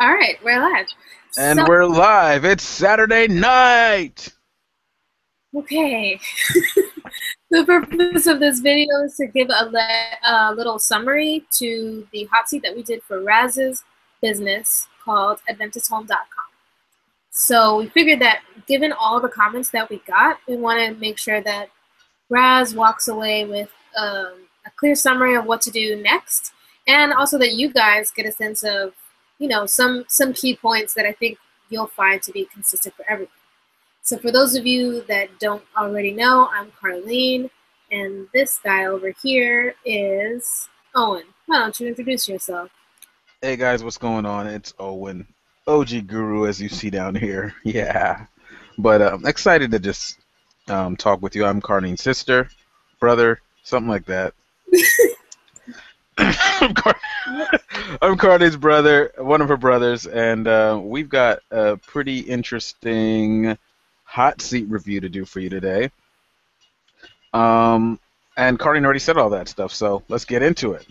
All right, we're live. And So, we're live. It's Saturday night. okay. The purpose of this video is to give a little summary to the hot seat that we did for Raz's business called AdventisthOme.com. So we figured that given all the comments that we got, we want to make sure that Raz walks away with a clear summary of what to do next, and also that you guys get a sense of, some key points that I think you'll find to be consistent for everyone. So for those of you that don't already know, I'm Carlene, and this guy over here is Owen. Why don't you introduce yourself? Hey guys, what's going on? It's Owen, OG Guru, as you see down here. Yeah, but excited to just talk with you. I'm Carney's sister, brother, something like that. I'm, Car- I'm Carney's brother, one of her brothers, and we've got a pretty interesting hot seat review to do for you today. Um, and Carney already said all that stuff, so let's get into it.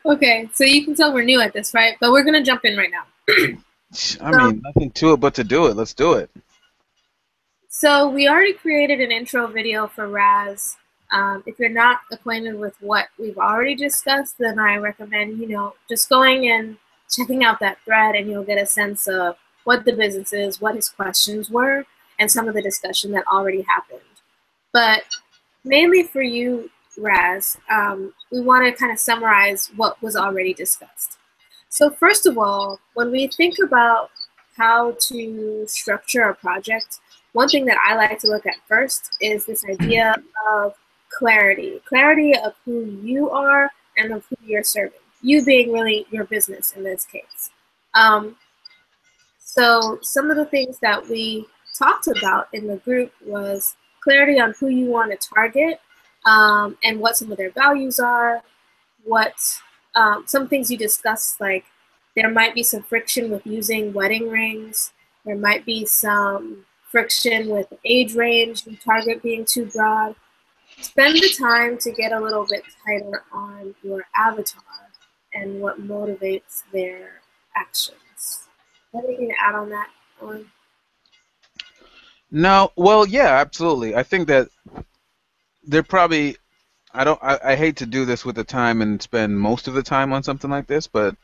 Okay, so you can tell we're new at this, right? But we're gonna jump in right now. I So, mean, nothing to it but to do it. Let's do it. so we already created an intro video for Raz. If you're not acquainted with what we've already discussed, then I recommend, just going and checking out that thread, and you'll get a sense of what the business is, what his questions were, and some of the discussion that already happened. But mainly for you, Raz, we want to kind of summarize what was already discussed. So first of all, when we think about how to structure a project, one thing that I like to look at first is this idea of clarity of who you are and of who you're serving. You being really your business in this case. Um, so some of the things that we talked about in the group was clarity on who you want to target, and what some of their values are, what some things you discussed, like there might be some friction with using wedding rings. There might be some friction with age range and target being too broad. Spend the time to get a little bit tighter on your avatar and what motivates their actions. Anything to add on that one? No, well, yeah, absolutely. I think that they're probably. I don't. I hate to do this with the time and spend most of the time on something like this, but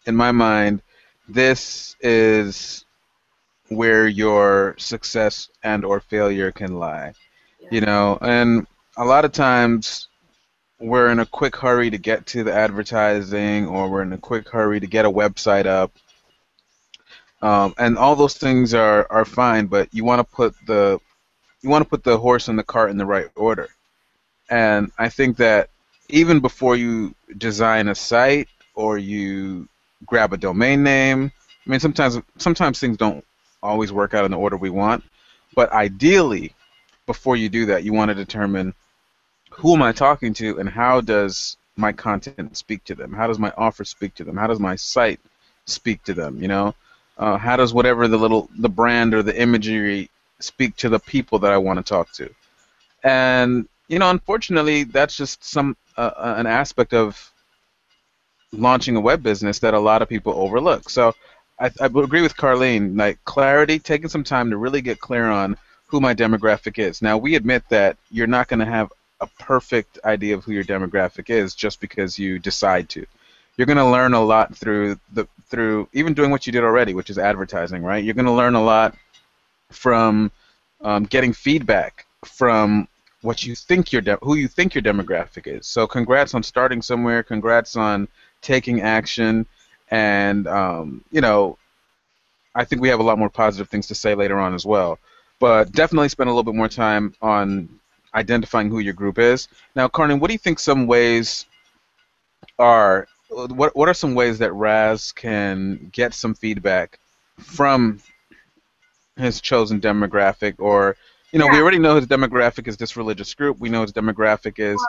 in my mind, this is where your success and or failure can lie. Yeah. You know, and a lot of times we're in a quick hurry to get to the advertising, or we're in a quick hurry to get a website up. And all those things are fine, but you want to put the horse and the cart in the right order. And I think that even before you design a site or you grab a domain name, I mean sometimes things don't always work out in the order we want, but ideally before you do that, you want to determine who am I talking to and how does my content speak to them? How does my offer speak to them? How does my site speak to them? How does whatever the brand or the imagery speak to the people that I want to talk to? And unfortunately, that's just an aspect of launching a web business that a lot of people overlook. So I would agree with Carlene. Like clarity, taking some time to really get clear on who my demographic is. Now we admit that you're not going to have a perfect idea of who your demographic is just because you decide to. You're going to learn a lot through even doing what you did already, which is advertising, right? You're going to learn a lot from getting feedback from what you think who you think your demographic is. So congrats on starting somewhere. Congrats on taking action. And I think we have a lot more positive things to say later on as well. But definitely spend a little bit more time on identifying who your group is. Now, Carmen, what do you think some ways are? What are some ways that Raz can get some feedback from his chosen demographic? Or we Yeah. already know his demographic is this religious group. We know his demographic is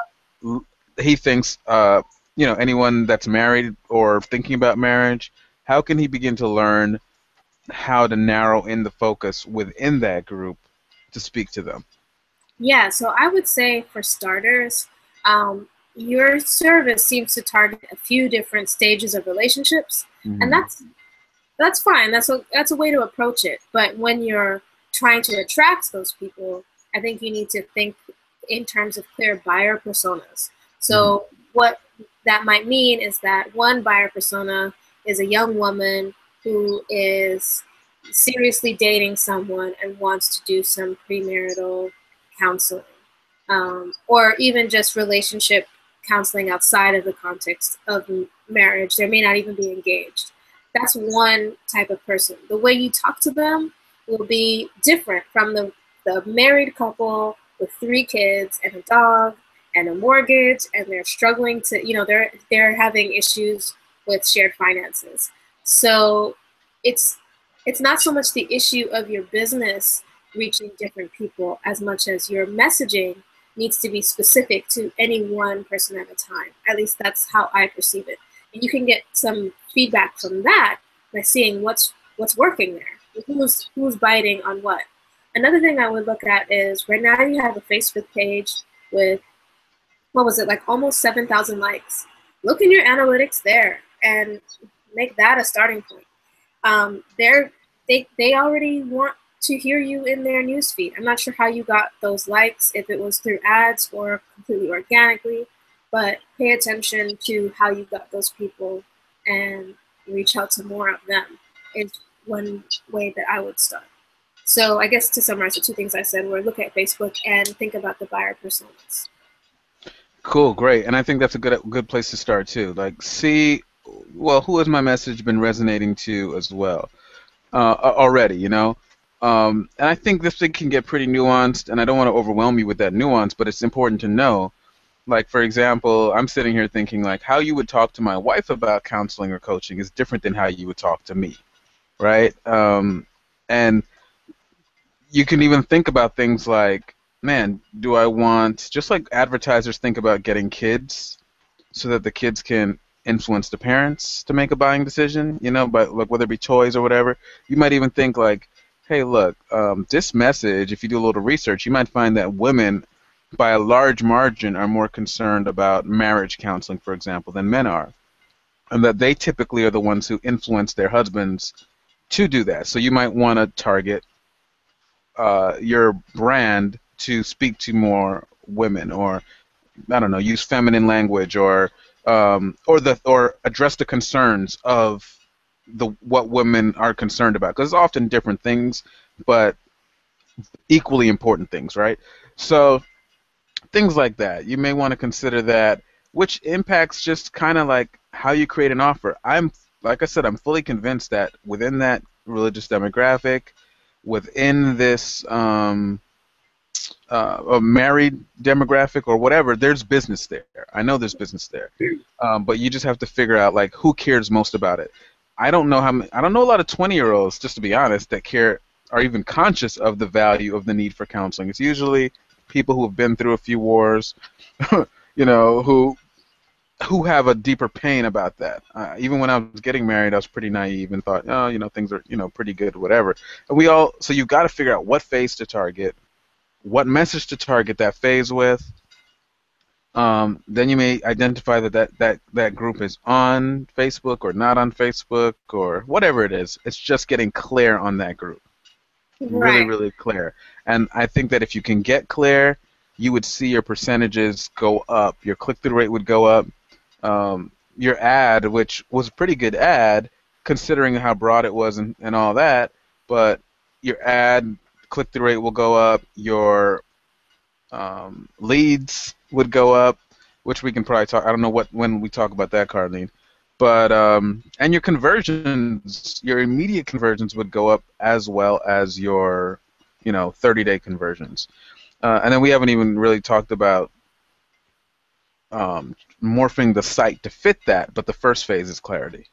he thinks anyone that's married or thinking about marriage. How can he begin to learn how to narrow in the focus within that group to speak to them? Yeah, so I would say for starters, your service seems to target a few different stages of relationships, and Hmm. that's That's fine. That's a way to approach it. But when you're trying to attract those people, I think you need to think in terms of clear buyer personas. Hmm. So what that might mean is that one buyer persona is a young woman who is seriously dating someone and wants to do some premarital counseling, or even just relationship counseling outside of the context of marriage. They may not even be engaged. That's one type of person. The way you talk to them will be different from the married couple with 3 kids and a dog and a mortgage, and they're struggling to, they're having issues with shared finances. So it's it's not so much the issue of your business reaching different people as much as your messaging needs to be specific to any one person at a time. At least that's how I perceive it. And you can get some feedback from that by seeing what's working there, who's biting on what. Another thing I would look at is right now you have a Facebook page with, what was it, like almost 7,000 likes. Look in your analytics there and make that a starting point. They already want to hear you in their newsfeed. I'm not sure how you got those likes, if it was through ads or completely organically, but pay attention to how you got those people and reach out to more of them is one way that I would start. So I guess to summarize the 2 things I said were look at Facebook and think about the buyer personas. Cool, great. And I think that's a good place to start too. Like, see, well, who has my message been resonating to as well already, you know? And I think this thing can get pretty nuanced, and I don't want to overwhelm you with that nuance, but it's important to know. Like, for example, I'm sitting here thinking, like, how you would talk to my wife about counseling or coaching is different than how you would talk to me, right? And you can even think about things like, man, do I want, just like advertisers think about getting kids so that the kids can influence the parents to make a buying decision, you know, but like whether it be toys or whatever. You might even think like, hey, look, this message, if you do a little research, you might find that women, by a large margin, are more concerned about marriage counseling, for example, than men are, and that they typically are the ones who influence their husbands to do that. So you might want to target your brand to speak to more women, or I don't know, use feminine language, or address the concerns of the what women are concerned about, because it's often different things, but equally important things, right? So things like that, you may want to consider that, which impacts just kind of like how you create an offer. I'm like I said, I'm fully convinced that within that religious demographic, within this a married demographic or whatever, there's business there. I know there's business there, but you just have to figure out like who cares most about it. I don't know how many, I don't know a lot of 20-year-olds, just to be honest, that care, are even conscious of the value of the need for counseling. It's usually people who have been through a few wars, you know, who have a deeper pain about that. Even when I was getting married, I was pretty naive and thought, oh, you know, things are, you know, pretty good, whatever. And we all, so you've got to figure out what phase to target, what message to target that phase with. Then you may identify that group is on Facebook or not on Facebook or whatever it is. It's just getting clear on that group. Really, Right. really clear. And I think that if you can get clear, you would see your percentages go up. Your click-through rate would go up. Your ad, which was a pretty good ad, considering how broad it was and all that, but your ad click-through rate will go up. Your leads would go up, which we can probably talk. I don't know what when we talk about that, Carlene, but and your conversions, your immediate conversions would go up as well as your, you know, 30-day conversions. And then we haven't even really talked about morphing the site to fit that, but the first phase is clarity,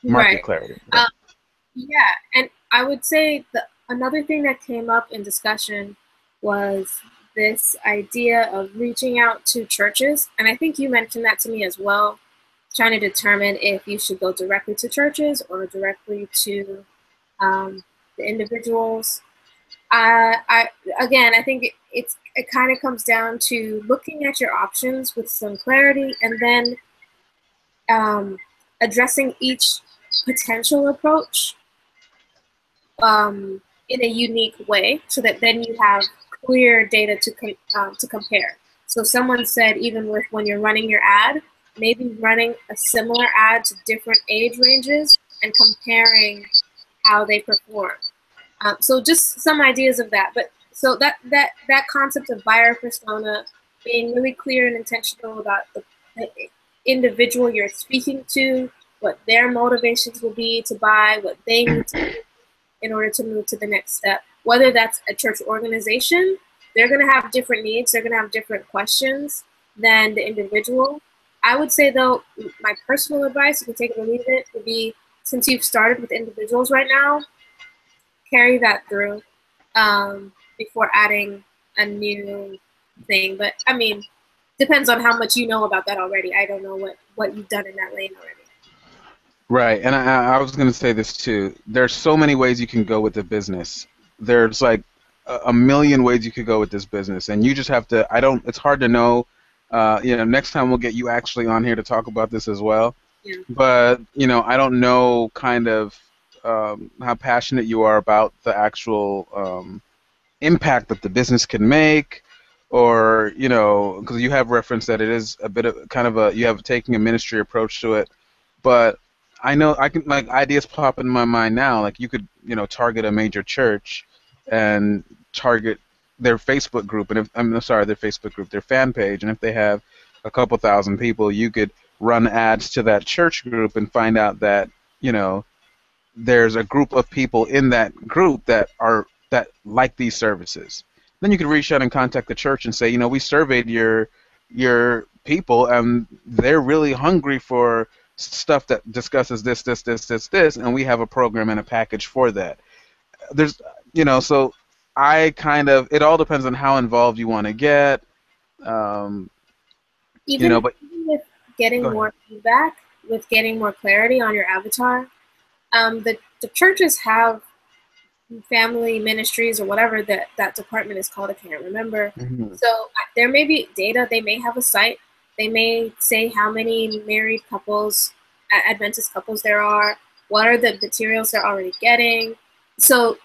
market Right. clarity. Yeah. Um, Yeah, and I would say another thing that came up in discussion was this idea of reaching out to churches, and I think you mentioned that to me as well, trying to determine if you should go directly to churches or directly to the individuals. I again, I think it kind of comes down to looking at your options with some clarity, and then um, addressing each potential approach in a unique way, so that then you have clear data to compare. So someone said, even with when you're running your ad, maybe running a similar ad to different age ranges and comparing how they perform. So just some ideas of that. But so that concept of buyer persona, being really clear and intentional about the individual you're speaking to, what their motivations will be to buy, what they need to do in order to move to the next step. Whether that's a church organization, they're going to have different needs, they're going to have different questions than the individual. I would say, though, my personal advice, you can take it or leave it, would be, since you've started with individuals right now, carry that through before adding a new thing. But I mean, depends on how much you know about that already. I don't know what you've done in that lane already. Right, and I was going to say this too. There's so many ways you can go with the business. There's like a million ways you could go with this business, and you just have to. I don't. It's hard to know. Next time we'll get you actually on here to talk about this as well. Yeah. But I don't know kind of how passionate you are about the actual impact that the business can make, or because you have referenced that it is a bit of kind of you have taking a ministry approach to it. But I know I can, like, ideas pop in my mind now. Like, you could target a major church and target their Facebook group, and if I'm sorry, their Facebook group, their fan page, and if they have a couple thousand people, you could run ads to that church group and find out that there's a group of people in that group that like these services. Then you could reach out and contact the church and say, we surveyed your people, and they're really hungry for stuff that discusses this, and we have a program and a package for that. There's, so I kind of, it all depends on how involved you want to get. Even But with getting more feedback, with getting more clarity on your avatar, the churches have family ministries or whatever that department is called. I can't remember. Mm-hmm. So there may be data. They may have a site. They may say how many married couples, Adventist couples there are. What are the materials they're already getting? So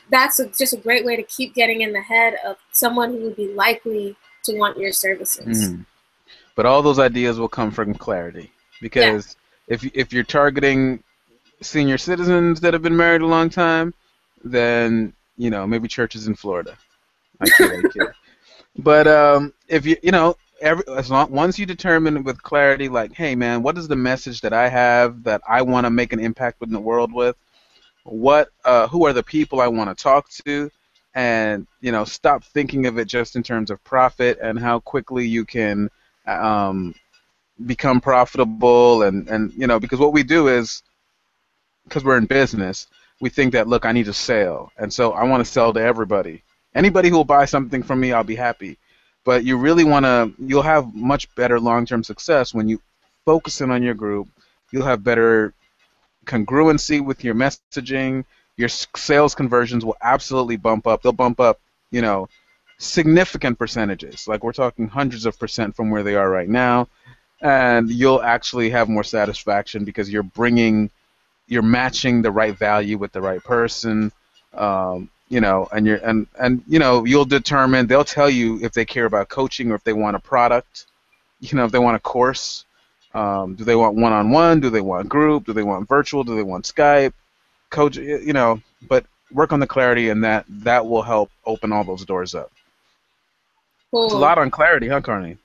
that's just a great way to keep getting in the head of someone who would be likely to want your services. Mm-hmm. But all those ideas will come from clarity, because if you're targeting senior citizens that have been married a long time, then maybe churches in Florida. I kid. But if once you determine with clarity, like, hey man, what is the message that I have that I want to make an impact in the world with? Who are the people I want to talk to? And stop thinking of it just in terms of profit and how quickly you can become profitable, and because what we do is, because we're in business, we think that, look, I need a sale, and so I want to sell to everybody. Anybody who will buy something from me, I'll be happy. But you really you'll have much better long-term success when you focus in on your group. You'll have better congruency with your messaging. Your sales conversions will absolutely bump up. They'll bump up, significant percentages. Like, we're talking hundreds of percent from where they are right now. And you'll actually have more satisfaction because you're matching the right value with the right person, and you'll determine. They'll tell you if they care about coaching or if they want a product, if they want a course. Do they want one-on-one? Do they want group? Do they want virtual? Do they want Skype? Coach, but work on the clarity, and that will help open all those doors up. Cool. It's a lot on clarity, huh, Carney?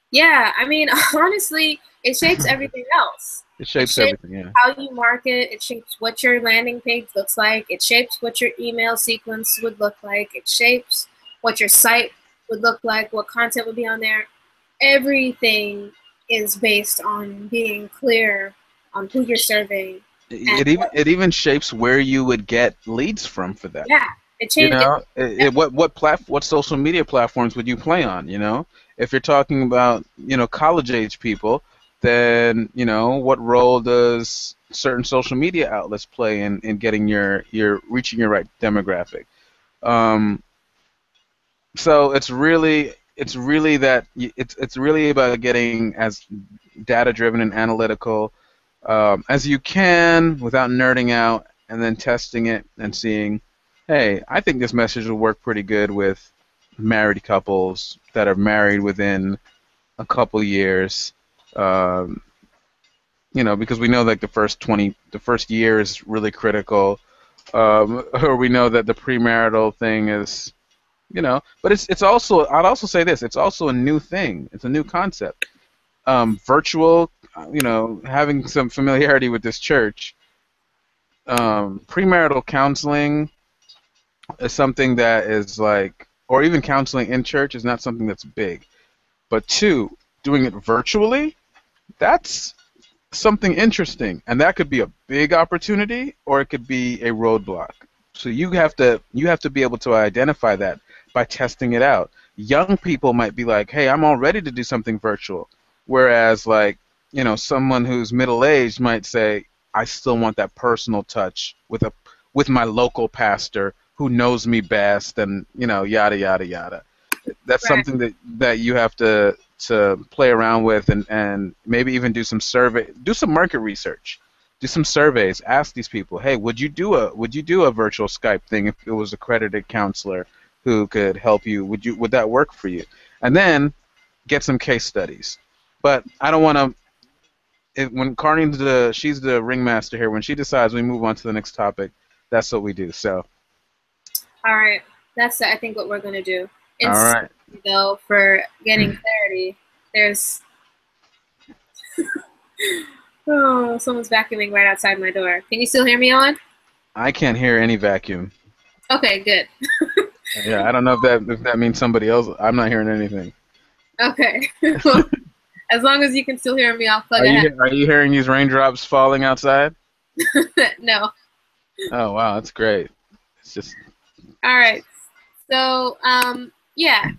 Yeah, I mean, honestly, it shapes everything else. It shapes everything, yeah. How you market, it shapes what your landing page looks like, it shapes what your email sequence would look like, it shapes what your site would look like, what content would be on there. Everything is based on being clear on who you're serving. It even shapes where you would get leads from for that. Yeah, it changes. What social media platforms would you play on? If you're talking about college age people, then what role does certain social media outlets play in getting your reaching your right demographic? So it's really about getting as data driven and analytical as you can without nerding out, and then testing it and seeing, hey, I think this message will work pretty good with married couples that are married within a couple years. Um, because we know like the first year is really critical, or we know that the premarital thing is, but it's also, I'd also say this, it's also a new thing. It's a new concept. Virtual, having some familiarity with this church, premarital counseling is something that is like, or even counseling in church is not something that's big. But two, doing it virtually, that's something interesting, and that could be a big opportunity or it could be a roadblock. So you have to be able to identify that by testing it out. Young people might be like, "Hey, I'm all ready to do something virtual," whereas like someone who's middle aged might say, "I still want that personal touch with my local pastor who knows me best," and yada yada yada. That's Right. something that you have to play around with, and maybe even do some market research, do some surveys, ask these people, hey, would you do a virtual Skype thing if it was a accredited counselor who could help you? Would that work for you? And then get some case studies. But I don't want to. When she's the ringmaster here. When she decides we move on to the next topic, that's what we do. So, All right. That's, I think, what we're going to do. all Instead, right. though, for getting clarity, there's, oh, someone's vacuuming right outside my door. Can you still hear me, on? I can't hear any vacuum. Okay, good. Yeah, I don't know if that means somebody else. I'm not hearing anything. Okay. As long as you can still hear me, I'll plug Are ahead. you hearing these raindrops falling outside? No. Oh wow, that's great. It's just All right. So, yeah.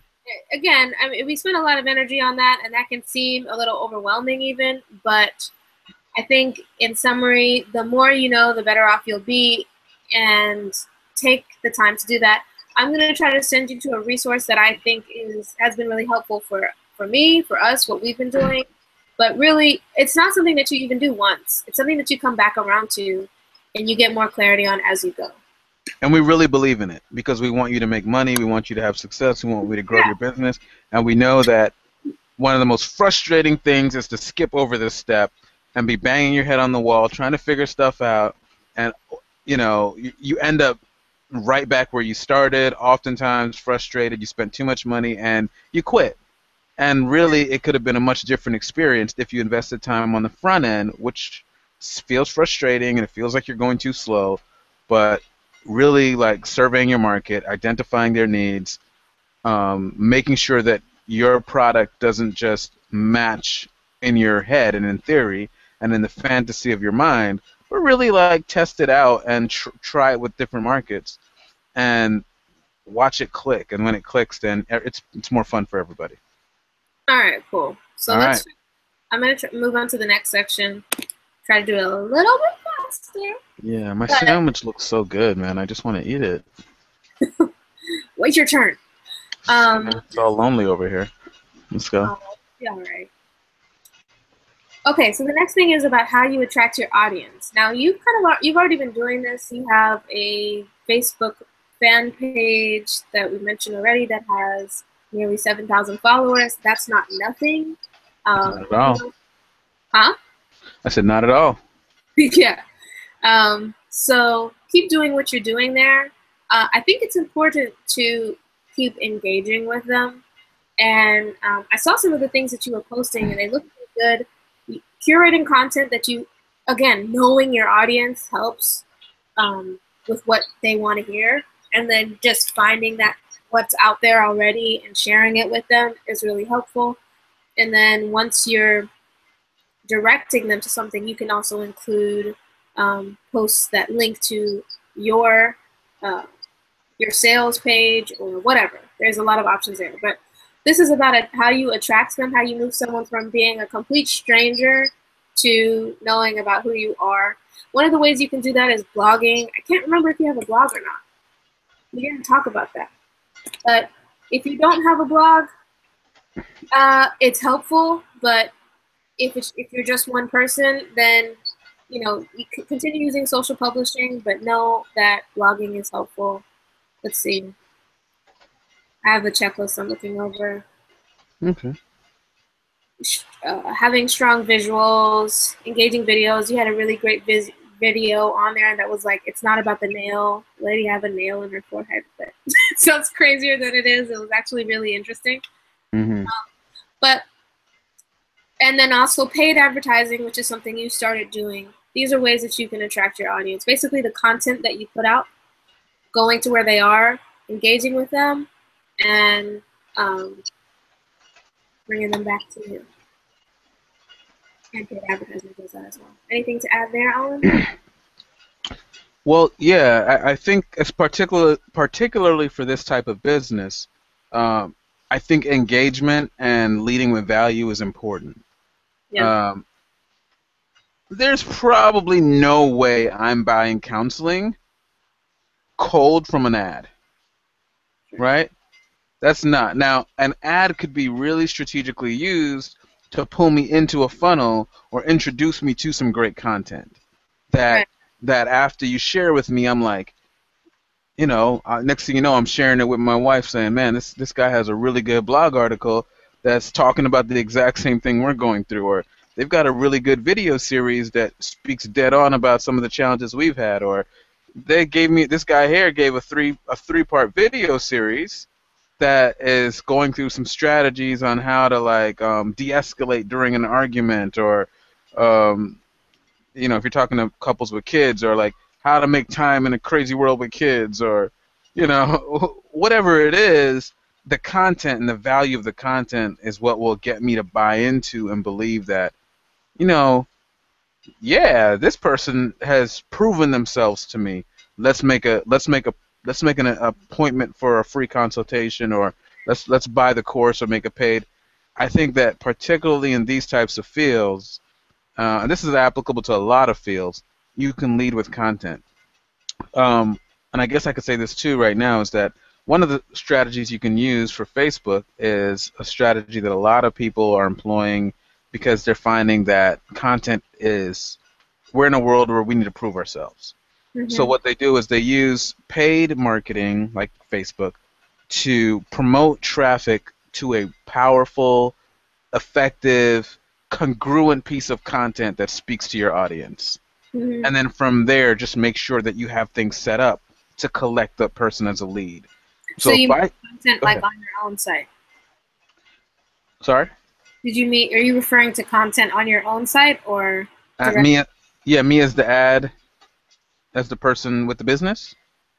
Again, I mean, we spend a lot of energy on that, and that can seem a little overwhelming, even. But I think, in summary, the more you know, the better off you'll be, and take the time to do that. I'm going to try to send you to a resource that I think has been really helpful for me, for us, what we've been doing. But really, it's not something that you even do once. It's something that you come back around to, and you get more clarity on as you go. and we really believe in it because we want you to make money, we want you to have success, we want you to grow Yeah. your business, and we know that one of the most frustrating things is to skip over this step and be banging your head on the wall trying to figure stuff out, and you end up right back where you started, oftentimes frustrated, you spent too much money and you quit. And really, it could have been a much different experience if you invested time on the front end, which feels frustrating and it feels like you're going too slow. But really, like surveying your market, identifying their needs, making sure that your product doesn't just match in your head and in theory and in the fantasy of your mind, but really like test it out and try it with different markets and watch it click. And when it clicks, then it's more fun for everybody. All right, cool. So All right. I'm going to move on to the next section. Try to do it a little bit faster. Yeah, my But sandwich looks so good, man. I just want to eat it. wait your turn. It's all lonely over here. Let's go. Oh, yeah, all right. Okay, so the next thing is about how you attract your audience. Now, you've already been doing this. You have a Facebook fan page that we mentioned already that has nearly 7,000 followers. That's not nothing. Not at all. Huh? I said not at all. Yeah. So keep doing what you're doing there. I think it's important to keep engaging with them. And I saw some of the things that you were posting, and they look really good. Curating content that again, knowing your audience helps with what they want to hear. And then just finding that what's out there already and sharing it with them is really helpful. And then once you're directing them to something, you can also include posts that link to your uh, your sales page or whatever. There's a lot of options there, but this is about how you attract them, how you move someone from being a complete stranger to knowing about who you are. One of the ways you can do that is blogging. I can't remember if you have a blog or not. We didn't talk about that. But if you don't have a blog, it's helpful, but if you're just one person, then you can continue using social publishing, but know that blogging is helpful. Let's see. I have a checklist I'm looking over. Okay. Having strong visuals, engaging videos. You had a really great video on there that was like, it's not about the nail. Lady have a nail in her forehead, but it sounds crazier than it is. It was actually really interesting. Hmm. But and then also paid advertising, which is something you started doing. These are ways that you can attract your audience. Basically, the content that you put out, going to where they are, engaging with them, and um, bringing them back to you. And paid advertising does that as well. Anything to add there, Alan? Well, yeah, I think it's particularly for this type of business, um, I think engagement and leading with value is important. Yeah. Um, there's probably no way I'm buying counseling cold from an ad, right? That's not. Now, an ad could be really strategically used to pull me into a funnel or introduce me to some great content that Right. that after you share with me, I'm like, next thing you know, I'm sharing it with my wife, saying, "Man, this guy has a really good blog article that's talking about the exact same thing we're going through," or they've got a really good video series that speaks dead on about some of the challenges we've had, or this guy here gave a three-part video series that is going through some strategies on how to like de-escalate during an argument, or um, if you're talking to couples with kids, or like how to make time in a crazy world with kids, or whatever it is, the content and the value of the content is what will get me to buy into and believe that, you know, yeah, this person has proven themselves to me. Let's make an appointment for a free consultation, or let's buy the course or make a paid. I think that particularly in these types of fields, and this is applicable to a lot of fields, you can lead with content. And I guess I could say this too right now is that one of the strategies you can use for Facebook is a strategy that a lot of people are employing because they're finding that content is, we're in a world where we need to prove ourselves. So Mm-hmm. what they do is they use paid marketing like Facebook to promote traffic to a powerful, effective, congruent piece of content that speaks to your audience. Mm-hmm. And then from there, just make sure that you have things set up to collect the person as a lead. So So if you I make content Go like ahead. on your own site. Sorry. Did you meet? Are you referring to content on your own site or direct? Me, yeah, me as the ad, as the person with the business.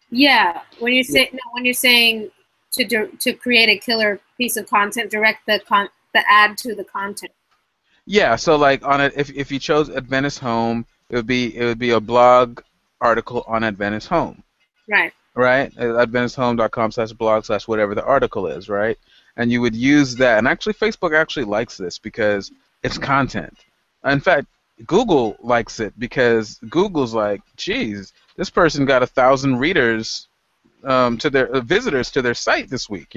Yeah. When you Yeah. say no, when you're saying to create a killer piece of content, direct the ad to the content. Yeah. So like on it, if you chose Adventist Home, it would be a blog article on Adventist Home, Right. right? AdventistHome.com/blog/ whatever the article is, right? And you would use that. And actually, Facebook actually likes this because it's content. In fact, Google likes it because Google's like, geez, this person got 1,000 readers, to their visitors to their site this week,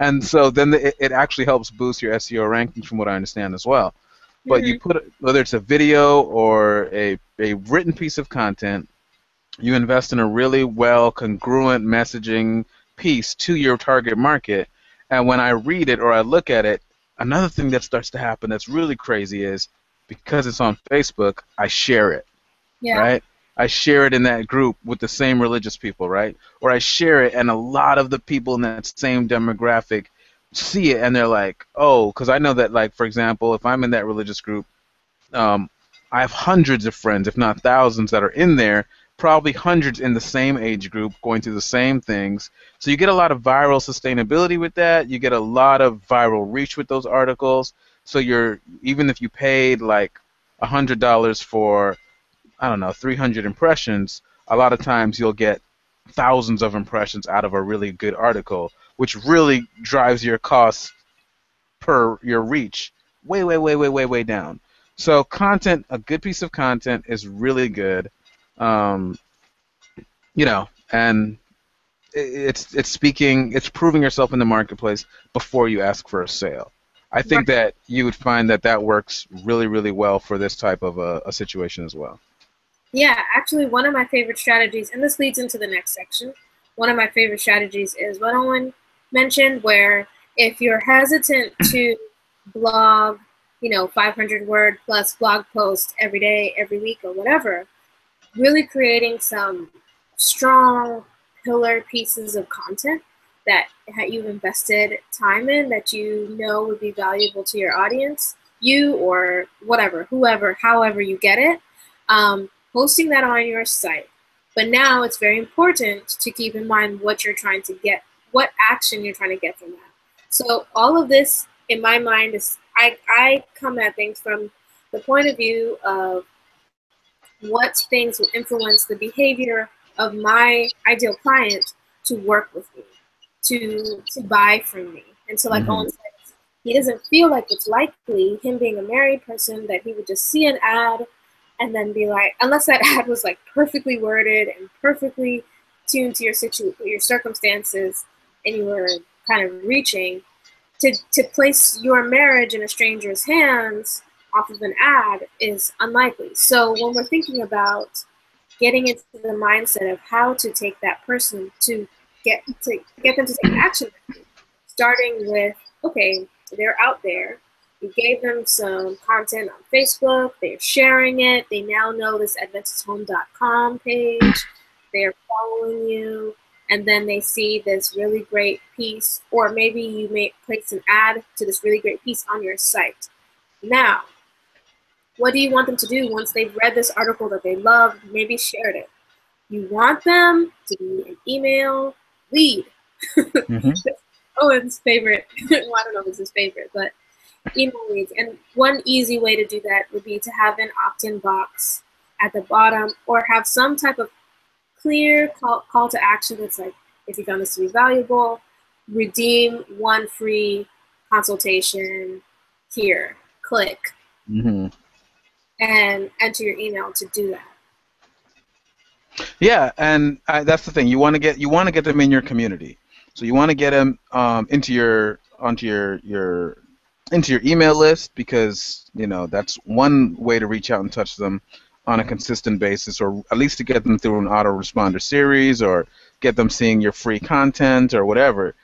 and so then it actually helps boost your SEO rankings, from what I understand as well. But you Mm-hmm. whether it's a video or a written piece of content, you invest in a really well congruent messaging piece to your target market, and when I read it or I look at it, another thing that starts to happen that's really crazy is, because it's on Facebook, I share it, Yeah. right? I share it in that group with the same religious people, right? Or I share it, and a lot of the people in that same demographic see it, and they're like, oh, because I know that, like, for example, if I'm in that religious group, um, I have hundreds of friends, if not thousands, that are in there, probably hundreds in the same age group going through the same things. So you get a lot of viral sustainability with that. You get a lot of viral reach with those articles. So even if you paid like $100 for, I don't know, 300 impressions, a lot of times you'll get thousands of impressions out of a really good article, which really drives your costs per your reach way, way, way, way, way, way down. So content, a good piece of content is really good, um, and it's proving yourself in the marketplace before you ask for a sale. I Right. think that you would find that that works really, really well for this type of a situation as well. Yeah, actually, one of my favorite strategies, and this leads into the next section. One of my favorite strategies is what Owen mentioned, where if you're hesitant to blog, 500 word plus blog post every day, every week, or whatever, really creating some strong pillar pieces of content that you've invested time in that you know would be valuable to your audience, you or whatever, whoever, however you get it, posting that on your site. But now it's very important to keep in mind what you're trying to get, what action you're trying to get from that. So all of this, in my mind, is I come at things from the point of view of what things will influence the behavior of my ideal client to work with me, to buy from me. And so, like Hmm. Owen said, he doesn't feel like it's likely, him being a married person, that he would just see an ad and then be like, unless that ad was like perfectly worded and perfectly tuned to your circumstances, and you were kind of reaching to place your marriage in a stranger's hands off of an ad is unlikely. So when we're thinking about getting into the mindset of how to take that person to get them to take action, starting with, okay, they're out there. You gave them some content on Facebook. They're sharing it. They now know this AdventistHome.com page. They're following you. And then they see this really great piece, or maybe you may place an ad to this really great piece on your site. Now, what do you want them to do once they've read this article that they love, maybe shared it? You want them to be an email lead. Hmm. Owen's favorite. Well, I don't know if it's his favorite, but email leads. And one easy way to do that would be to have an opt-in box at the bottom, or have some type of clear call to action that's like, if you found this to be valuable, redeem one free consultation here. Click Hmm. and enter your email to do that. Yeah, and that's the thing. You want to get them in your community. So you want to get them into your onto your into your email list, because that's one way to reach out and touch them on a consistent basis, or at least to get them through an autoresponder series, or get them seeing your free content or whatever,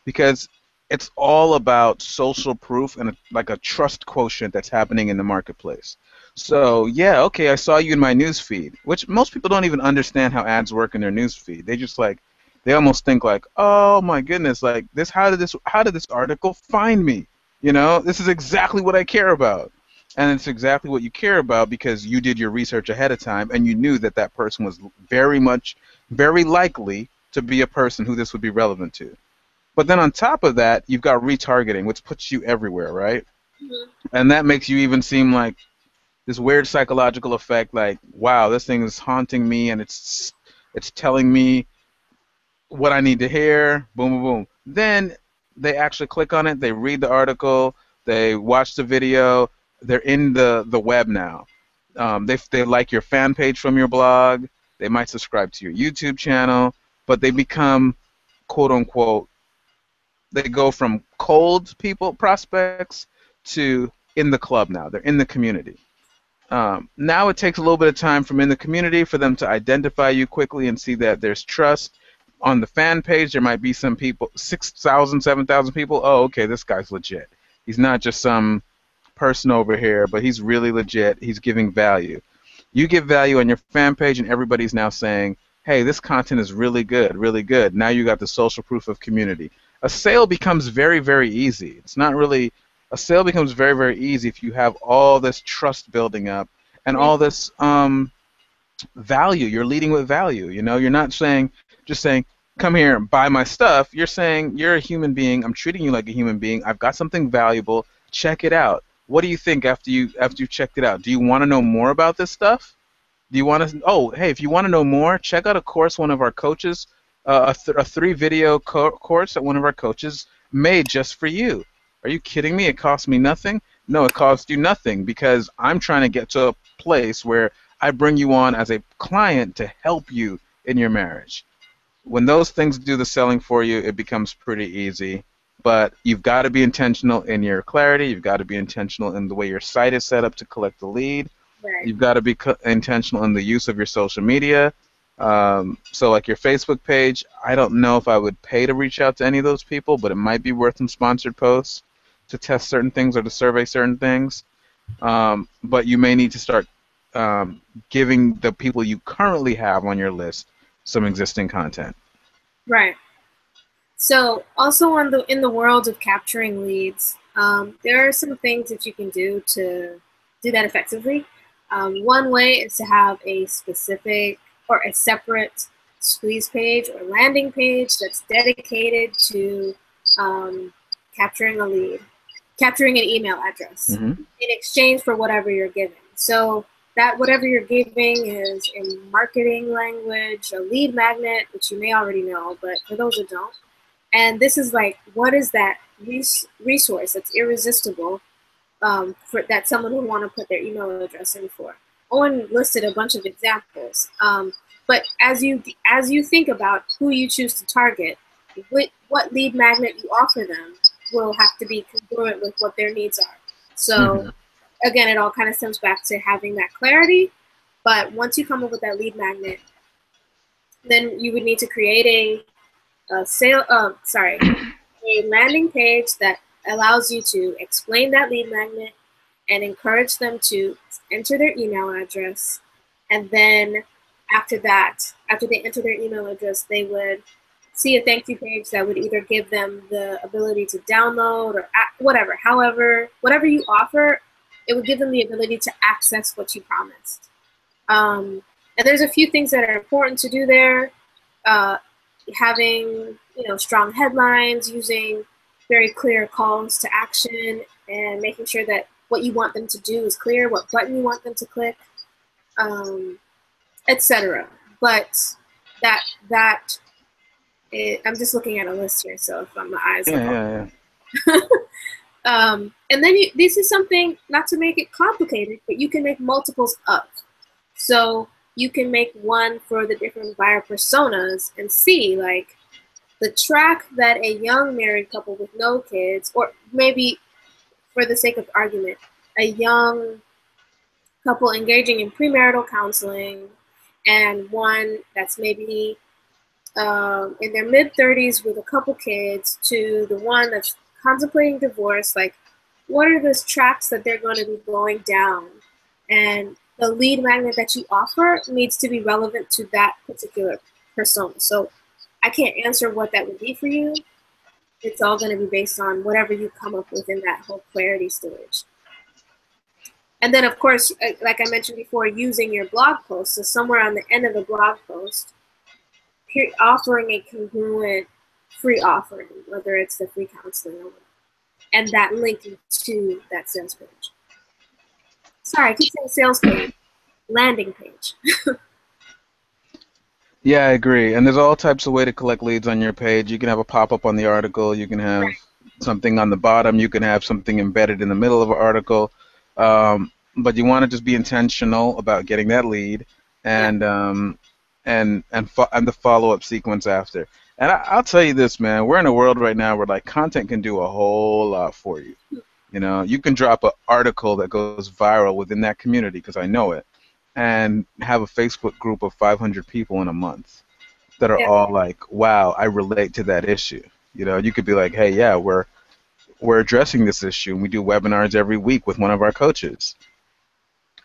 because it's all about social proof and like a trust quotient that's happening in the marketplace. So yeah, okay, I saw you in my news feed, which most people don't even understand how ads work in their news feed. They just like they almost think like, oh my goodness, like this how did this article find me? This is exactly what I care about. And it's exactly what you care about because you did your research ahead of time and you knew that that person was very likely to be a person who this would be relevant to. But then on top of that, you've got retargeting, which puts you everywhere, right? Mhm. And that makes you even seem like this weird psychological effect, like, wow, this thing is haunting me, and it's telling me what I need to hear. Boom, boom, boom. Then they actually click on it, they read the article, they watch the video, they're in the web now. They like your fan page from your blog, they might subscribe to your YouTube channel, but they become quote unquote they go from cold people prospects to in the club now. They're in the community. Now it takes a little bit of time from in the community for them to identify you quickly and see that there's trust. On the fan page, there might be some people, 6,000, 7,000 people. Oh, okay, this guy's legit. He's not just some person over here, but he's really legit. He's giving value. You give value on your fan page, and everybody's now saying, hey, this content is really good, really good. Now you got the social proof of community. A sale becomes very, very easy. It's not really, a sale becomes very, very easy if you have all this trust building up and all this value. You're leading with value. You're not just saying, come here and buy my stuff. You're saying, you're a human being. I'm treating you like a human being. I've got something valuable. Check it out. What do you think after you've checked it out? Do you want to know more about this stuff? Do you want to? Oh, hey, if you want to know more, check out a course one of our coaches, a 3 video course that one of our coaches made just for you. Are you kidding me? It cost me nothing? No, it cost you nothing because I'm trying to get to a place where I bring you on as a client to help you in your marriage. When those things do the selling for you, it becomes pretty easy But you've got to be intentional in your clarity. You've got to be intentional in the way your site is set up to collect the lead. Right. You've got to be intentional in the use of your social media. So like your Facebook page, I don't know if I would pay to reach out to any of those people, but it might be worth some sponsored posts to test certain things or to survey certain things. But you may need to start giving the people you currently have on your list some existing content. Right. So also in the world of capturing leads, there are some things that you can do to do that effectively. One way is to have a specific or a separate squeeze page or landing page that's dedicated to capturing a lead, capturing an email address Mm-hmm. in exchange for whatever you're giving. So that whatever you're giving is in marketing language, a lead magnet, which you may already know, but for those who don't. And this is like, what is that resource that's irresistible for that someone would want to put their email address in for? Owen listed a bunch of examples, but as you think about who you choose to target, what lead magnet you offer them will have to be congruent with what their needs are. So again, it all kind of stems back to having that clarity. But once you come up with that lead magnet, then you would need to create a landing page that allows you to explain that lead magnet and encourage them to enter their email address. And then after that, after they enter their email address, they would see a thank you page that would either give them the ability to download or whatever. However, whatever you offer, it would give them the ability to access what you promised. And there's a few things that are important to do there. Having strong headlines, using very clear calls to action, and making sure that what you want them to do is clear, what button you want them to click, etc. But I'm just looking at a list here, so if my eyes look Yeah. and then this is something, not to make it complicated, but you can make multiples of. So you can make one for the different buyer personas and see, like, the track that a young married couple with no kids, or maybe for the sake of argument, a young couple engaging in premarital counseling, and one that's maybe in their mid-30s with a couple kids, to the one that's contemplating divorce. Like, what are those tracks that they're going to be going down? And the lead magnet that you offer needs to be relevant to that particular persona. So I can't answer what that would be for you. It's all going to be based on whatever you come up with in that whole clarity stage. And then, of course, like I mentioned before, using your blog post. So somewhere on the end of the blog post, offering a congruent free offering, whether it's the free counseling or whatever, and that linking to that sales page. Sorry, I keep saying sales page, landing page. Yeah, I agree. And there's all types of way to collect leads on your page. You can have a pop-up on the article. You can have something on the bottom. You can have something embedded in the middle of an article. But you want to just be intentional about getting that lead and the follow-up sequence after. And I'll tell you this, man. We're in a world right now where like content can do a whole lot for you. You can drop an article that goes viral within that community, because I know it, and have a Facebook group of 500 people in a month that are all like, wow, I relate to that issue. You could be like, hey, yeah, we're addressing this issue, and we do webinars every week with one of our coaches.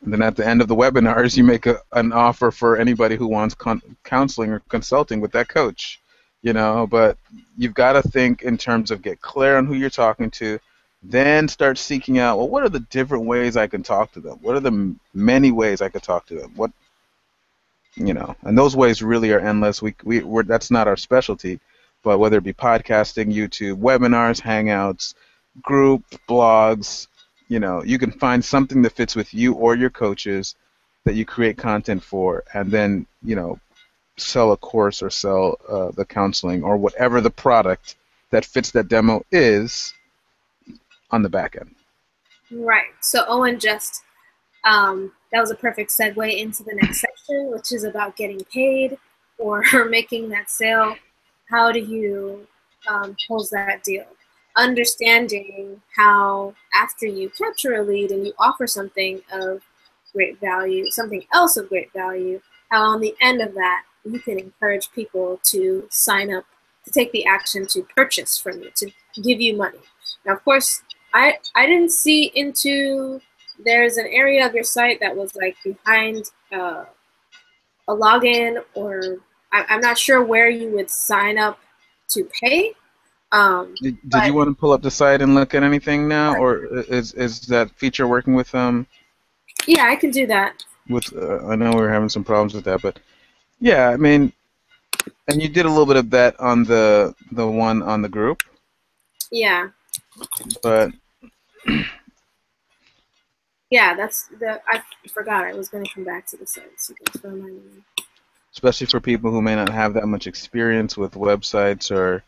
And then at the end of the webinars, you make an offer for anybody who wants counseling or consulting with that coach. But you've got to think in terms of get clear on who you're talking to, then start seeking out, well, what are the different ways I can talk to them? What are the many ways I could talk to them? And those ways really are endless. We're that's not our specialty, but whether it be podcasting, YouTube, webinars, hangouts, group, blogs, you can find something that fits with you or your coaches that you create content for, and then, sell a course or sell the counseling or whatever the product that fits that demo is on the back end. Right. So Owen just, that was a perfect segue into the next section, which is about getting paid or making that sale. How do you close that deal? understanding how after you capture a lead and you offer something of great value, something else of great value, how on the end of that you can encourage people to sign up, to take the action to purchase from you, to give you money. Now, of course, I didn't see into, there's an area of your site that was like behind a login, or I'm not sure where you would sign up to pay. Did you But want to pull up the site and look at anything now, or is that feature working with yeah, I can do that. I know we were having some problems with that, but yeah, I mean, and you did a little bit of that on the one on the group, Yeah. but Yeah, I forgot I was going to come back to the site. So thanks for reminding me. especially for people who may not have that much experience with websites or.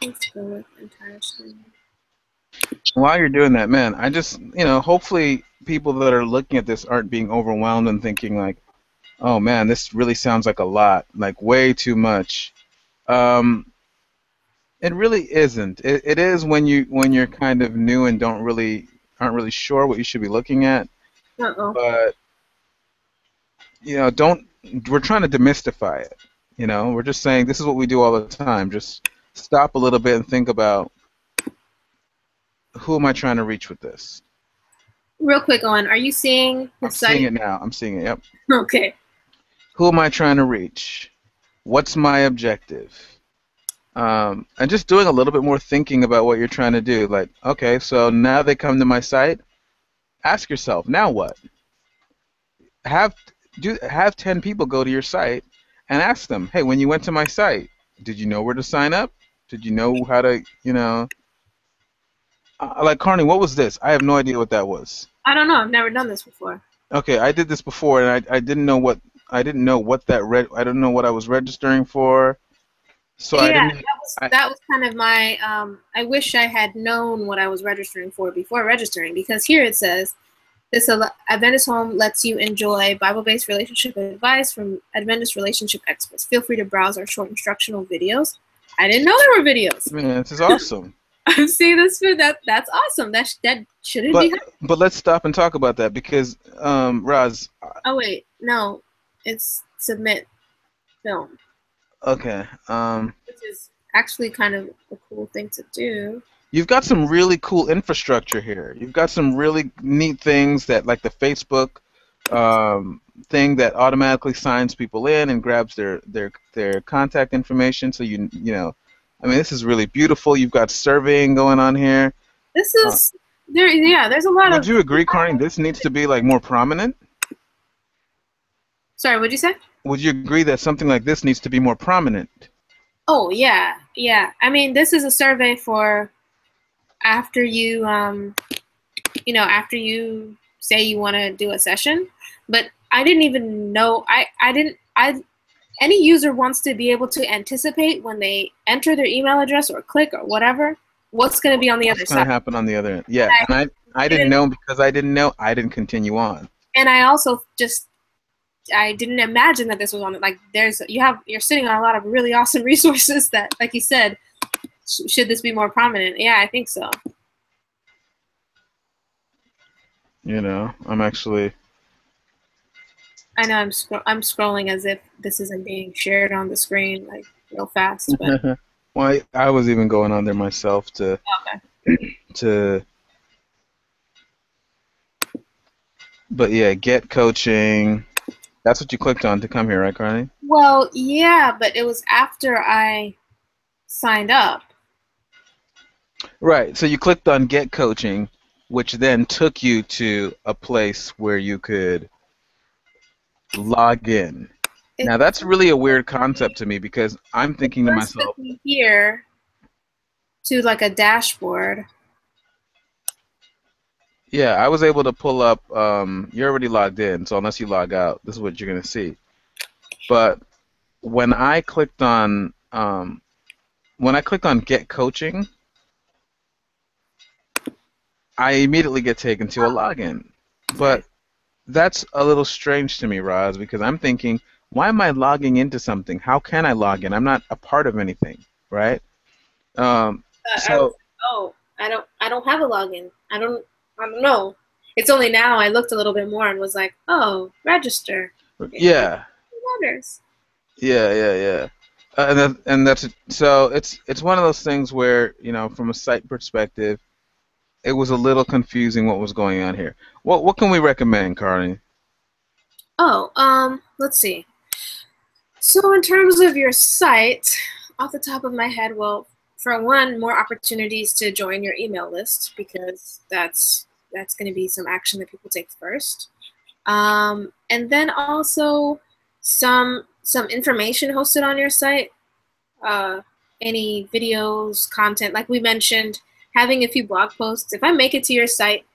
Let's go with entire screen. While you're doing that, man, I just, hopefully people that are looking at this aren't being overwhelmed and thinking like, oh man, this really sounds like a lot, like way too much. Um, it really isn't. It is when you're kind of new and aren't really sure what you should be looking at. Uh-oh. But don't. We're trying to demystify it. We're just saying this is what we do all the time. Just stop a little bit and think about who am I trying to reach with this. Real quick, Owen, are you seeing the I'm site? seeing it now. I'm seeing it. Yep. Okay. Who am I trying to reach? What's my objective? And just doing a little bit more thinking about what you're trying to do. Like, okay, so now they come to my site. Ask yourself, now what? Have 10 people go to your site and ask them, hey, when you went to my site, did you know where to sign up? Did you know how to, like Carney, what was this? I have no idea what that was. I don't know. I've never done this before. Okay, I did this before, and I didn't know what I didn't know what I don't know what I was registering for. So I Yeah, didn't. that was kind of my. I wish I had known what I was registering for before registering, because here it says, "This Adventist home lets you enjoy Bible-based relationship advice from Adventist relationship experts. Feel free to browse our short instructional videos." I didn't know there were videos. Man, this is awesome. See this? That's awesome. That shouldn't be. But let's stop and talk about that because Raz. Oh wait, no, it's submit film. Okay. Which is actually kind of a cool thing to do. You've got some really cool infrastructure here. You've got some really neat things that, like the Facebook thing that automatically signs people in and grabs their contact information. So I mean, this is really beautiful. You've got surveying going on here. This is there. Yeah, there's a lot of. Would you agree, Carney? This needs to be like more prominent. Sorry, what'd you say? Would you agree that something like this needs to be more prominent? Oh yeah, yeah. I mean, this is a survey for after you, after you say you want to do a session. But I didn't even know. Any user wants to be able to anticipate when they enter their email address or click or whatever, what's going to be on the other side. What's going to happen on the other end? Yeah, and I didn't know because I didn't know. I didn't continue on. And I also I didn't imagine that this was on it. Like you're sitting on a lot of really awesome resources that, like you said, should this be more prominent? Yeah, I think so. I'm actually. I know I'm scrolling as if this isn't being shared on the screen like real fast. But Well, I was even going on there myself to. But yeah, get coaching. That's what you clicked on to come here, right, Carney? Well, yeah, but it was after I signed up. Right. So you clicked on get coaching, which then took you to a place where you could log in. Now that's really a weird concept to me because I'm thinking to myself here to like a dashboard. Yeah, I was able to pull up. You're already logged in, so unless you log out, this is what you're gonna see. But when I clicked on get coaching, I immediately get taken to a login. Right. But that's a little strange to me, Roz, because I'm thinking, why am I logging into something? How can I log in? I'm not a part of anything, right? Um, I was so like, oh, I don't have a login. I don't know. It's only now I looked a little bit more and was like, oh, register. It yeah, wonders. yeah. And that's so it's one of those things where, from a site perspective, it was a little confusing what was going on here. What can we recommend, Carney? Oh, let's see. So in terms of your site, off the top of my head, well, for one, more opportunities to join your email list because that's going to be some action that people take first. And then also some information hosted on your site, uh, any videos, content, like we mentioned, having a few blog posts. If I make it to your site,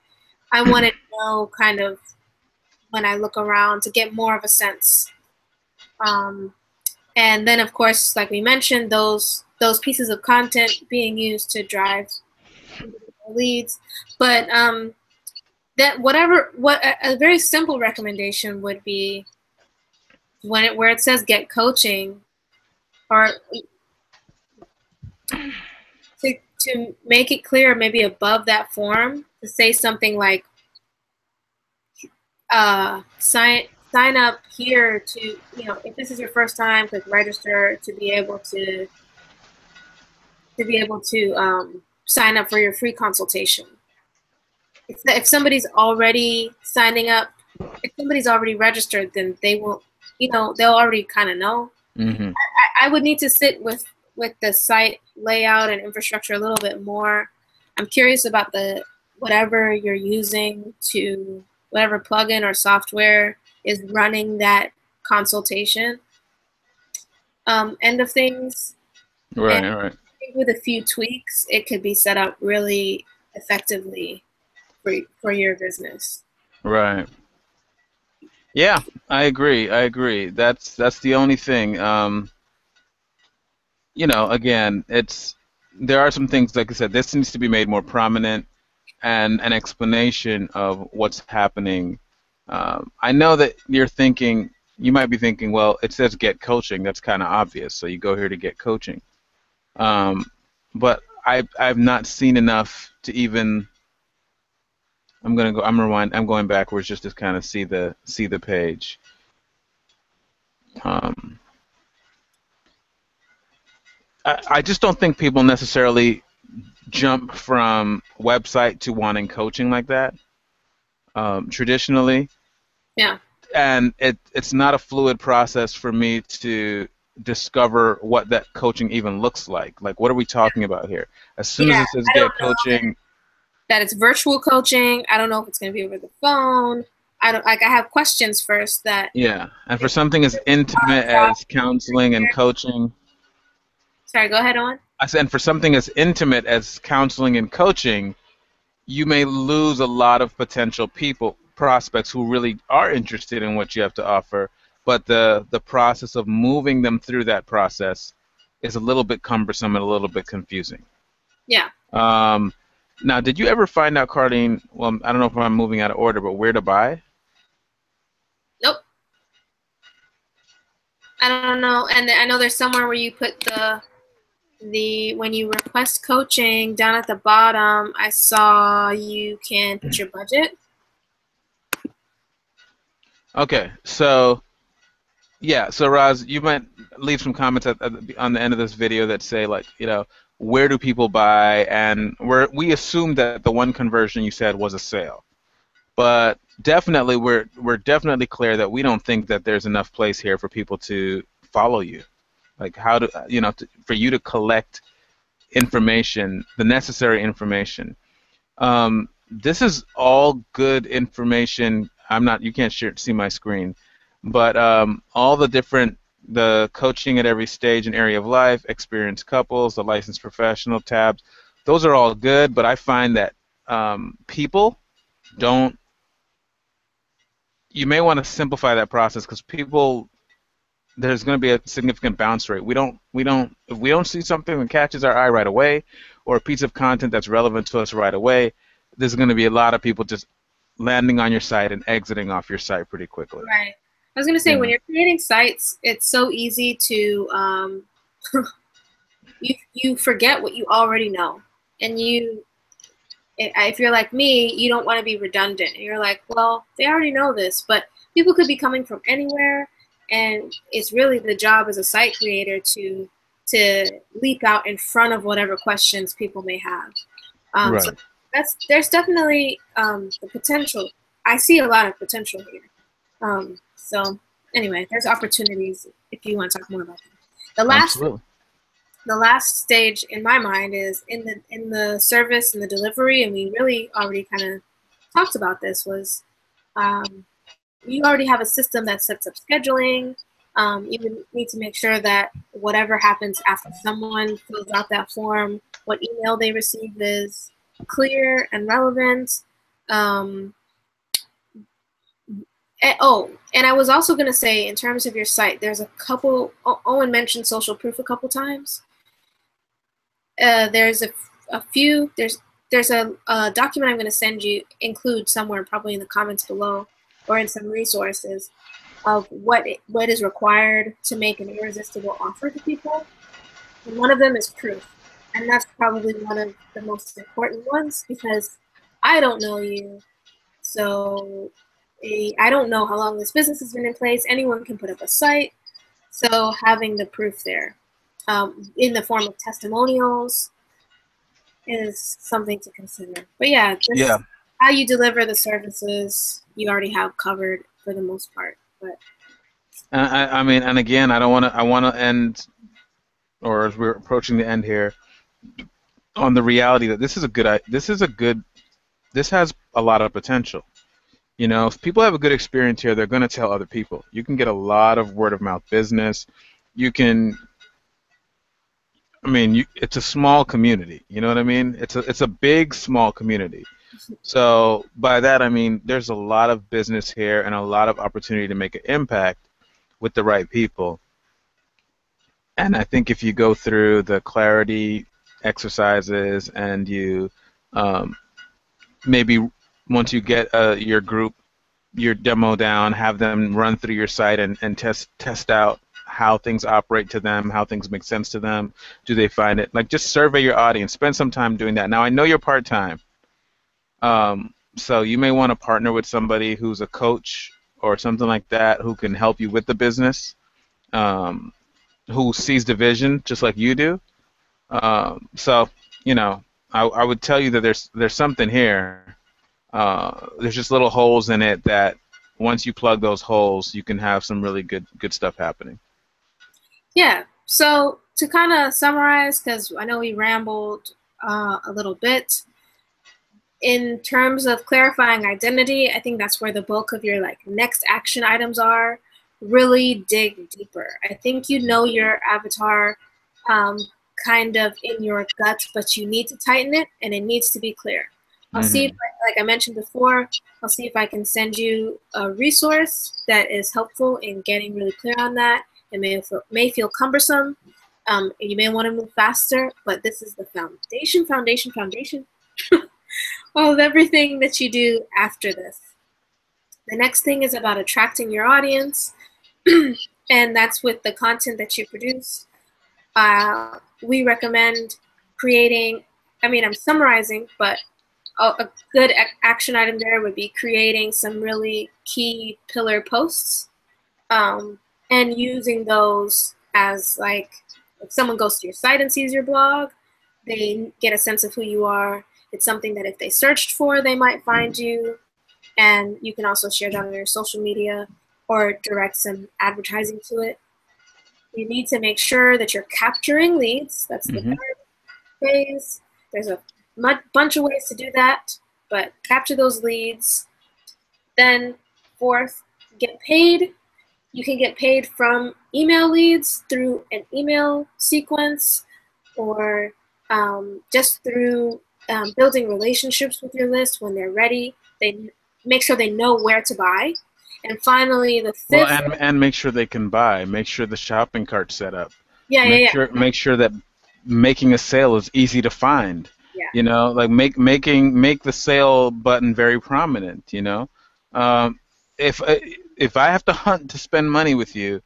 I want to know kind of when I look around to get more of a sense. Um, and then, of course, like we mentioned, those pieces of content being used to drive leads. But that what a very simple recommendation would be where it says get coaching, or to make it clear, maybe above that form, to say something like sign up here to, if this is your first time, click register to be able to sign up for your free consultation. If somebody's already signing up, if somebody's already registered, then they will, they'll already kind of know. Hmm. I would need to sit with the site layout and infrastructure a little bit more. I'm curious about whatever you're using whatever plugin or software is running that consultation end of things. And Right, right, I think with a few tweaks, it could be set up really effectively for your business. right. Yeah, I agree. I agree. That's the only thing. Again, there are some things, like I said, this needs to be made more prominent, and an explanation of what's happening. I know that you might be thinking, well, it says get coaching. That's kind of obvious. So you go here to get coaching. Um, but I've not seen enough to even. I'm going backwards just to kind of see the page. Um, I just don't think people necessarily jump from website to wanting coaching like that, traditionally. Yeah. And it's not a fluid process for me to discover what that coaching even looks like. Like, what are we talking about here? As soon as Yeah. it says I don't get know coaching, that it's virtual coaching. I don't know if it's going to be over the phone. I have questions first that. yeah. And for something as intimate as counseling and coaching, Sorry, go ahead on. I said, for something as intimate as counseling and coaching, you may lose a lot of potential prospects who really are interested in what you have to offer, but the process of moving them through that process is a little bit cumbersome and a little bit confusing. Yeah. Um, Now, did you ever find out, Cardine? Well, I don't know if I'm moving out of order, but where to buy? Nope. I don't know. And I know there's somewhere where you put the when you request coaching down at the bottom, I saw you can put your budget. Okay, so yeah, so Raz, you might leave some comments on the end of this video that say, like, where do people buy? And we assumed that the one conversion you said was a sale, but definitely we're definitely clear that we don't think that there's enough place here for people to follow you. Like, how to for you to collect information, the necessary information. This is all good information. You can't see my screen, but all the coaching at every stage and area of life, experienced couples, the licensed professional tabs, those are all good, but I find that people don't, you may want to simplify that process, because there's going to be a significant bounce rate. If we don't see something that catches our eye right away, or a piece of content that's relevant to us right away, there's going to be a lot of people just landing on your site and exiting off your site pretty quickly. Right. I was going to say, You when know? you're creating sites, it's so easy to you forget what you already know, and if you're like me, you don't want to be redundant. And you're like, well, they already know this, but people could be coming from anywhere, and it's really the job as a site creator to leap out in front of whatever questions people may have. So Right. there's definitely the potential. I see a lot of potential here. So anyway, there's opportunities if you want to talk more about that. The last Absolutely. the last stage in my mind is in the service and the delivery, and we really already kind of talked about this, was um, you already have a system that sets up scheduling. You need to make sure that whatever happens after someone fills out that form, what email they receive is clear and relevant. Um, and I was also going to say, in terms of your site, there's a couple, Owen mentioned social proof a couple times. There's a few, there's a document I'm going to send you, include somewhere probably in the comments below or in some resources, of what is required to make an irresistible offer to people. And one of them is proof. And that's probably one of the most important ones, because I don't know you. So I don't know how long this business has been in place. Anyone can put up a site. So having the proof there in the form of testimonials is something to consider. But yeah, Yeah. just how you deliver the services, you already have covered for the most part. But And I mean, and again, I don't want to. I want to end, or as we're approaching the end here, on the reality that this is a good. This has a lot of potential. You know, if people have a good experience here, they're going to tell other people. You can get a lot of word of mouth business. You can. I mean, it's a small community. You know what I mean? It's a big small community. So by that I mean there's a lot of business here and a lot of opportunity to make an impact with the right people. And I think if you go through the clarity exercises and you um, maybe once you get your group, your demo down, have them run through your site and test out how things operate to them, how things make sense to them. Do they find it? Like, just survey your audience. Spend some time doing that. Now, I know you're part-time, so you may want to partner with somebody who's a coach or something like that who can help you with the business, um, who sees the vision just like you do. So, you know, I would tell you that there's something here. There's just little holes in it that once you plug those holes, you can have some really good stuff happening. yeah, so to kind of summarize, because I know we rambled a little bit, in terms of clarifying identity, I think that's where the bulk of your like next action items are. Really dig deeper. I think you know your avatar kind of in your gut, but you need to tighten it, and it needs to be clear. I'll see if, Hmm. like I mentioned before, I'll see if I can send you a resource that is helpful in getting really clear on that. It may feel cumbersome. You may want to move faster, but this is the foundation of everything that you do after this. The next thing is about attracting your audience, and that's with the content that you produce. We recommend creating, I mean, I'm summarizing, but a good action item there would be creating some really key pillar posts, and using those as, like, if someone goes to your site and sees your blog, they get a sense of who you are. It's something that if they searched for, they might find you. And you can also share that on your social media or direct some advertising to it. You need to make sure that you're capturing leads. That's the Hmm. third phase. There's a bunch of ways to do that, but capture those leads. Then fourth, get paid. You can get paid from email leads through an email sequence, or just through building relationships with your list. When they're ready, they make sure they know where to buy. And finally, the Well, fifth, and make sure they can buy. Make sure the shopping cart's set up. yeah, yeah, Make yeah, sure that making a sale is easy to find. You know, like make the sale button very prominent. You know, um, if I have to hunt to spend money with you,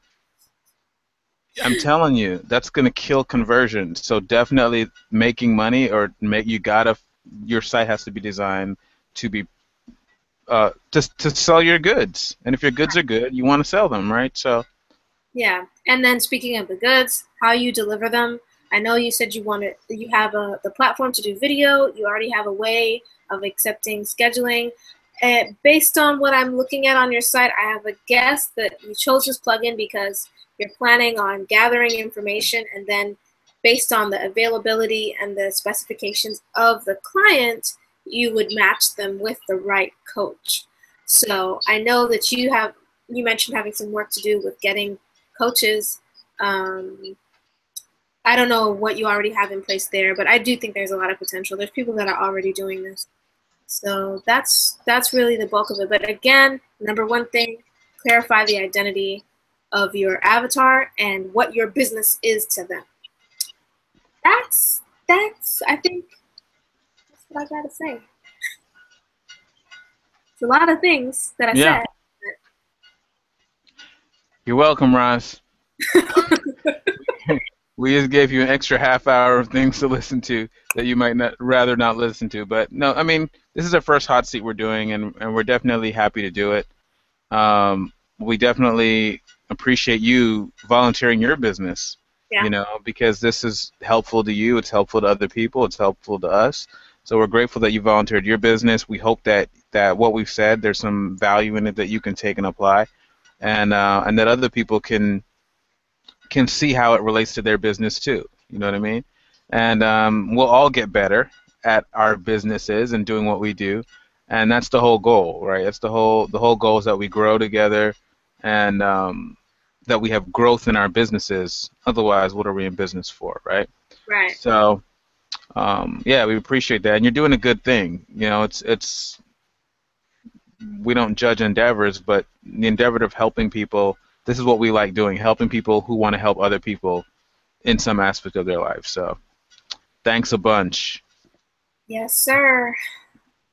I'm telling you, that's gonna kill conversion. So definitely making money or make you gotta your site has to be designed to be to sell your goods. And if your goods are good, you want to sell them, right? So Yeah, and then speaking of the goods, how you deliver them. I know you said you have the platform to do video. You already have a way of accepting scheduling. Based on what I'm looking at on your site, I have a guess that you chose this plugin because you're planning on gathering information, and then based on the availability and the specifications of the client, you would match them with the right coach. So I know that you mentioned having some work to do with getting coaches. I don't know what you already have in place there, but I do think there's a lot of potential. There's people that are already doing this. So that's really the bulk of it. But again, number one thing, clarify the identity of your avatar and what your business is to them. That's I think that's what I gotta say. It's a lot of things that I yeah, said. you're welcome, Raz. We just gave you an extra half hour of things to listen to that you might not rather not listen to. But no, I mean, this is our first hot seat we're doing, and we're definitely happy to do it. We definitely appreciate you volunteering your business, Yeah. you know, because this is helpful to you, it's helpful to other people, it's helpful to us. So we're grateful that you volunteered your business. We hope that what we've said, there's some value in it that you can take and apply, and that other people can see how it relates to their business too. You know what I mean? And we'll all get better at our businesses and doing what we do, and that's the whole goal, right? That's the whole goal is that we grow together, and that we have growth in our businesses. Otherwise, what are we in business for, right? Right. So yeah, we appreciate that, and you're doing a good thing. You know, it's we don't judge endeavors, but the endeavor of helping people. This is what we like doing, helping people who want to help other people in some aspect of their life. So thanks a bunch. Yes, sir.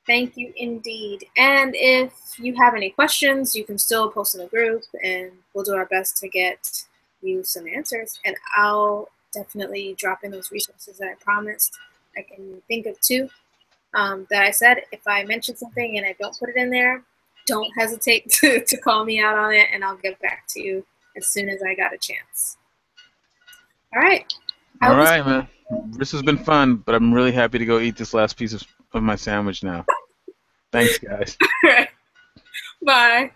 Thank you indeed. And if you have any questions, you can still post in the group and we'll do our best to get you some answers. And I'll definitely drop in those resources that I promised. I can think of two that I said. If I mention something and I don't put it in there, don't hesitate to call me out on it and I'll get back to you as soon as I got a chance. All right. I All hope this right, man. This has been fun, but I'm really happy to go eat this last piece of my sandwich now. Thanks, guys. Bye.